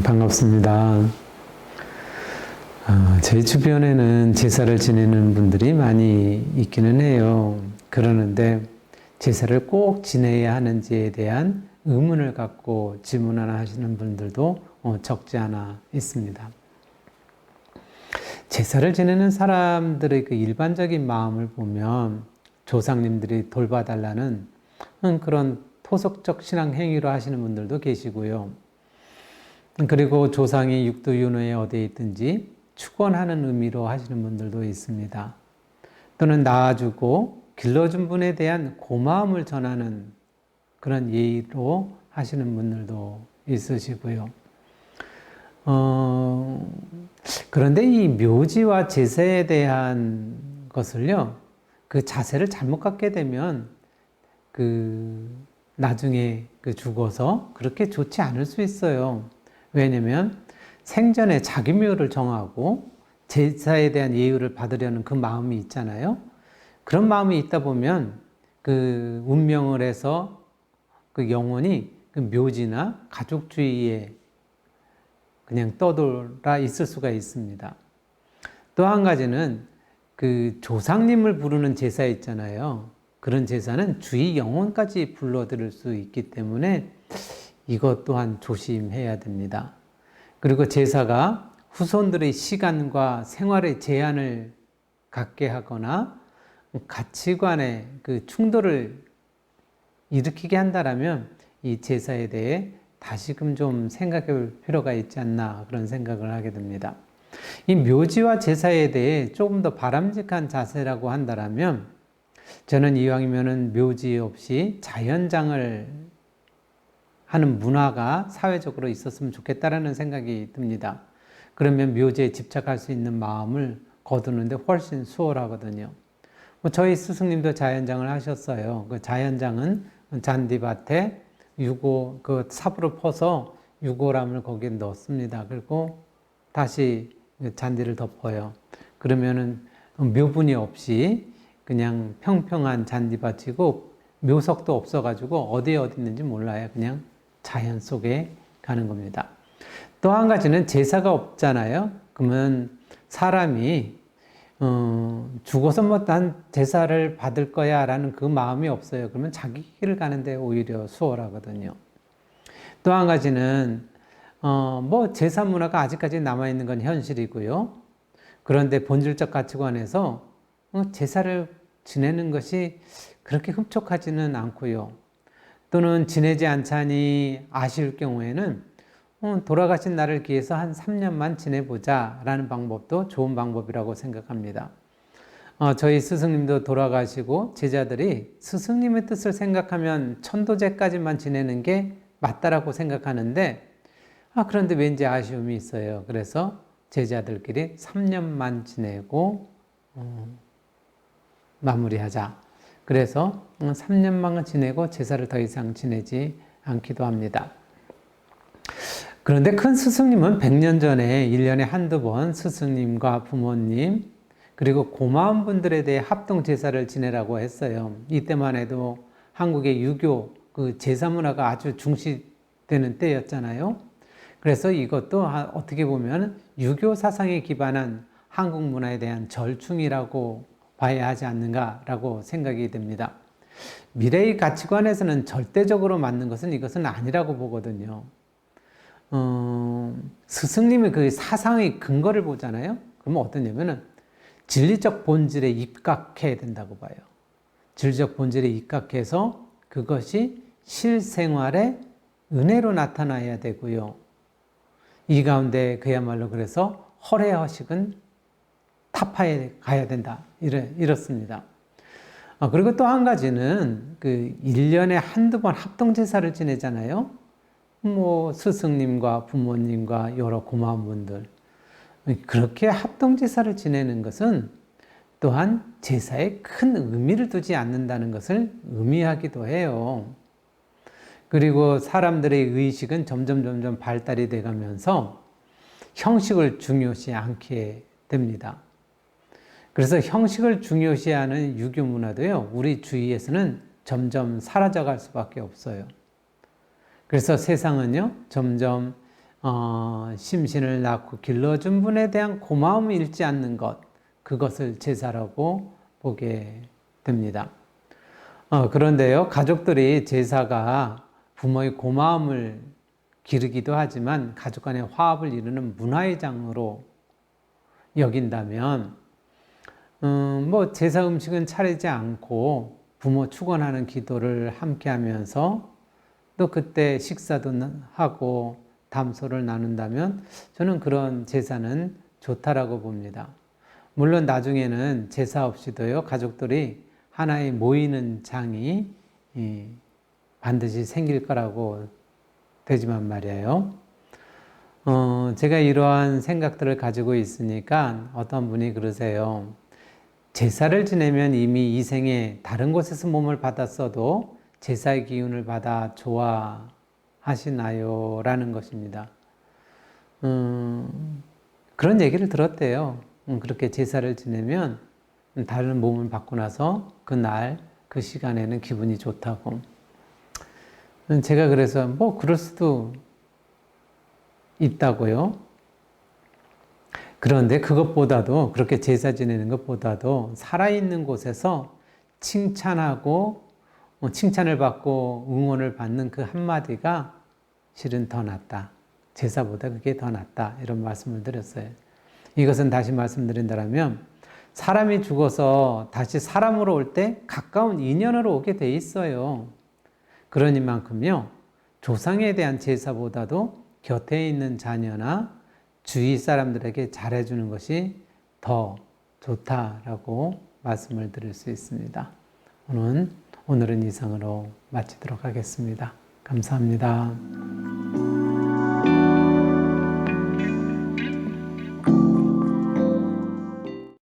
반갑습니다. 저희 주변에는 제사를 지내는 분들이 많이 있기는 해요. 그러는데 제사를 꼭 지내야 하는지에 대한 의문을 갖고 질문 하나 하시는 분들도 적지 않아 있습니다. 제사를 지내는 사람들의 그 일반적인 마음을 보면 조상님들이 돌봐달라는 그런 토속적 신앙 행위로 하시는 분들도 계시고요. 그리고 조상이 육두윤회에 어디에 있든지 축원하는 의미로 하시는 분들도 있습니다. 또는 낳아주고 길러준 분에 대한 고마움을 전하는 그런 예의로 하시는 분들도 있으시고요. 그런데 이 묘지와 제사에 대한 것을요, 그 자세를 잘못 갖게 되면 나중에 죽어서 그렇게 좋지 않을 수 있어요. 왜냐면 생전에 자기 묘를 정하고 제사에 대한 예우를 받으려는 그 마음이 있잖아요. 그런 마음이 있다 보면 그 운명을 해서 그 영혼이 그 묘지나 가족 주위에 그냥 떠돌아 있을 수가 있습니다. 또 한 가지는 그 조상님을 부르는 제사 있잖아요. 그런 제사는 주위 영혼까지 불러들일 수 있기 때문에 이것 또한 조심해야 됩니다. 그리고 제사가 후손들의 시간과 생활의 제한을 갖게 하거나 가치관의 그 충돌을 일으키게 한다면 이 제사에 대해 다시금 좀 생각해 볼 필요가 있지 않나 그런 생각을 하게 됩니다. 이 묘지와 제사에 대해 조금 더 바람직한 자세라고 한다면 저는 이왕이면은 묘지 없이 자연장을 하는 문화가 사회적으로 있었으면 좋겠다라는 생각이 듭니다. 그러면 묘지에 집착할 수 있는 마음을 거두는데 훨씬 수월하거든요. 저희 스승님도 자연장을 하셨어요. 그 자연장은 잔디밭에 그 삽으로 퍼서 유골함을 거기에 넣습니다. 그리고 다시 잔디를 덮어요. 그러면은 묘분이 없이 그냥 평평한 잔디밭이고 묘석도 없어가지고 어디 있는지 몰라요. 그냥 자연 속에 가는 겁니다. 또 한 가지는 제사가 없잖아요. 그러면 사람이 죽어서 난 제사를 받을 거야 라는 그 마음이 없어요. 그러면 자기 길을 가는데 오히려 수월하거든요. 또 한 가지는 제사 문화가 아직까지 남아있는 건 현실이고요. 그런데 본질적 가치관에서 제사를 지내는 것이 그렇게 흡족하지는 않고요. 또는 지내지 않자니 아쉬울 경우에는 돌아가신 나를 기해서 한 3년만 지내보자 라는 방법도 좋은 방법이라고 생각합니다. 저희 스승님도 돌아가시고 제자들이 스승님의 뜻을 생각하면 천도제까지만 지내는 게 맞다라고 생각하는데 그런데 왠지 아쉬움이 있어요. 그래서 제자들끼리 3년만 지내고 마무리하자. 그래서 3년만 지내고 제사를 더 이상 지내지 않기도 합니다. 그런데 큰 스승님은 100년 전에 1년에 한두 번 스승님과 부모님 그리고 고마운 분들에 대해 합동 제사를 지내라고 했어요. 이때만 해도 한국의 유교 그 제사 문화가 아주 중시되는 때였잖아요. 그래서 이것도 어떻게 보면 유교 사상에 기반한 한국 문화에 대한 절충이라고 봐야 하지 않는가라고 생각이 됩니다. 미래의 가치관에서는 절대적으로 맞는 것은 이것은 아니라고 보거든요. 스승님의 그 사상의 근거를 보잖아요. 그러면 어떠냐면은 진리적 본질에 입각해야 된다고 봐요. 진리적 본질에 입각해서 그것이 실생활의 은혜로 나타나야 되고요. 이 가운데 그야말로 그래서 허례허식은 타파에 가야 된다. 이렇습니다. 그리고 또 한 가지는 1년에 한두 번 합동제사를 지내잖아요. 스승님과 부모님과 여러 고마운 분들. 그렇게 합동제사를 지내는 것은 또한 제사에 큰 의미를 두지 않는다는 것을 의미하기도 해요. 그리고 사람들의 의식은 점점 발달이 돼가면서 형식을 중요시 않게 됩니다. 그래서 형식을 중요시하는 유교 문화도요, 우리 주위에서는 점점 사라져갈 수밖에 없어요. 그래서 세상은요, 점점 심신을 낳고 길러준 분에 대한 고마움을 잃지 않는 것, 그것을 제사라고 보게 됩니다. 그런데요, 가족들이 제사가 부모의 고마움을 기르기도 하지만 가족 간의 화합을 이루는 문화의 장으로 여긴다면, 제사 음식은 차리지 않고 부모 축원하는 기도를 함께 하면서 또 그때 식사도 하고 담소를 나눈다면 저는 그런 제사는 좋다라고 봅니다. 물론 나중에는 제사 없이도요, 가족들이 하나의 모이는 장이 반드시 생길 거라고 되지만 말이에요. 제가 이러한 생각들을 가지고 있으니까 어떤 분이 그러세요. 제사를 지내면 이미 이 생에 다른 곳에서 몸을 받았어도 제사의 기운을 받아 좋아하시나요? 라는 것입니다. 그런 얘기를 들었대요. 그렇게 제사를 지내면 다른 몸을 받고 나서 그날, 그 시간에는 기분이 좋다고. 제가 그래서 그럴 수도 있다고요. 그런데 그것보다도, 그렇게 제사 지내는 것보다도 살아있는 곳에서 칭찬하고 칭찬을 받고 응원을 받는 그 한마디가 실은 더 낫다. 제사보다 그게 더 낫다. 이런 말씀을 드렸어요. 이것은 다시 말씀드린다면 사람이 죽어서 다시 사람으로 올 때 가까운 인연으로 오게 돼 있어요. 그러니만큼요, 조상에 대한 제사보다도 곁에 있는 자녀나 주위 사람들에게 잘해주는 것이 더 좋다라고 말씀을 드릴 수 있습니다. 오늘은 이상으로 마치도록 하겠습니다. 감사합니다.